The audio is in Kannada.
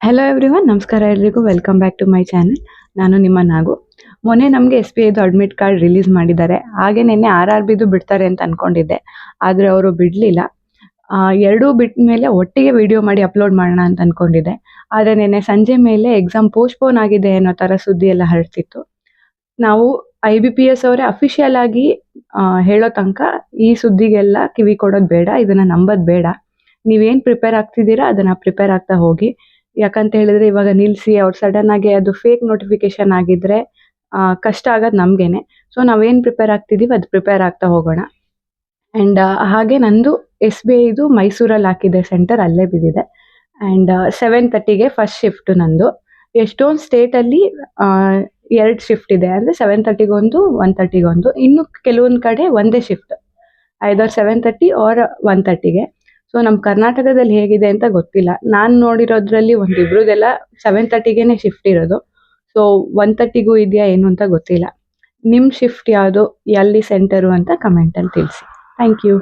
ಹಲೋ ಎವ್ರಿವನ್, ನಮಸ್ಕಾರ ಎಲ್ರಿಗೂ. Welcome back to my channel. ನಾನು ನಿಮ್ಮ ನಾಗು. ಮೊನ್ನೆ ನಮಗೆ SBIದು ಅಡ್ಮಿಟ್ ಕಾರ್ಡ್ ರಿಲೀಸ್ ಮಾಡಿದ್ದಾರೆ. ಹಾಗೆ ನಿನ್ನೆ RRBದು ಬಿಡ್ತಾರೆ ಅಂತ ಅನ್ಕೊಂಡಿದ್ದೆ, ಆದರೆ ಅವರು ಬಿಡಲಿಲ್ಲ. ಎರಡೂ ಬಿಟ್ಟ ಮೇಲೆ ಒಟ್ಟಿಗೆ ವಿಡಿಯೋ ಮಾಡಿ ಅಪ್ಲೋಡ್ ಮಾಡೋಣ ಅಂತ ಅನ್ಕೊಂಡಿದ್ದೆ. ಆದರೆ ನಿನ್ನೆ ಸಂಜೆ ಮೇಲೆ ಎಕ್ಸಾಮ್ ಪೋಸ್ಟ್ಪೋನ್ ಆಗಿದೆ ಅನ್ನೋ ಥರ ಸುದ್ದಿ ಎಲ್ಲ ಹರಡ್ತಿತ್ತು. ನಾವು IBPS ಅವರೇ ಅಫಿಷಿಯಲ್ ಆಗಿ ಹೇಳೋ ತನಕ ಈ ಸುದ್ದಿಗೆಲ್ಲ ಕಿವಿ ಕೊಡೋದು ಬೇಡ, ಇದನ್ನು ನಂಬೋದು ಬೇಡ. ನೀವೇನು ಪ್ರಿಪೇರ್ ಆಗ್ತಿದ್ದೀರಾ ಅದನ್ನು ಪ್ರಿಪೇರ್ ಆಗ್ತಾ ಹೋಗಿ. ಯಾಕಂತ ಹೇಳಿದ್ರೆ ಇವಾಗ ನಿಲ್ಲಿಸಿ ಅವ್ರು ಸಡನ್ ಆಗಿ ಅದು ಫೇಕ್ ನೋಟಿಫಿಕೇಶನ್ ಆಗಿದ್ರೆ ಕಷ್ಟ ಆಗೋದು ನಮಗೇನೆ. ಸೊ ನಾವೇನು ಪ್ರಿಪೇರ್ ಆಗ್ತಿದ್ದೀವಿ ಅದು ಪ್ರಿಪೇರ್ ಆಗ್ತಾ ಹೋಗೋಣ. ಆ್ಯಂಡ್ ಹಾಗೆ ನಂದು SBIದು ಮೈಸೂರಲ್ಲಿ ಹಾಕಿದೆ ಸೆಂಟರ್, ಅಲ್ಲೇ ಬಿದ್ದಿದೆ. ಆ್ಯಂಡ್ 7:30ಗೆ ಫಸ್ಟ್ ಶಿಫ್ಟು ನಂದು. ಎಷ್ಟೊಂದು ಸ್ಟೇಟಲ್ಲಿ 2 ಶಿಫ್ಟ್ ಇದೆ, ಅಂದರೆ 7:30ಗೊಂದು 1:30ಗೊಂದು. ಇನ್ನು ಕೆಲವೊಂದು ಕಡೆ ಒಂದೇ ಶಿಫ್ಟ್, ಐದರ್ 7:30 ಆರ್ 1:30ಗೆ. ಸೊ ನಮ್ಮ ಕರ್ನಾಟಕದಲ್ಲಿ ಹೇಗಿದೆ ಅಂತ ಗೊತ್ತಿಲ್ಲ. ನಾನು ನೋಡಿರೋದ್ರಲ್ಲಿ ಒಂದಿಬ್ರದೆಲ್ಲ 7:30ಗೆ ಶಿಫ್ಟ್ ಇರೋದು. ಸೊ 1:30ಗೂ ಇದೆಯಾ ಏನು ಅಂತ ಗೊತ್ತಿಲ್ಲ. ನಿಮ್ಮ ಶಿಫ್ಟ್ ಯಾವುದು, ಎಲ್ಲಿ ಸೆಂಟರು ಅಂತ ಕಮೆಂಟಲ್ಲಿ ತಿಳಿಸಿ. Thank you.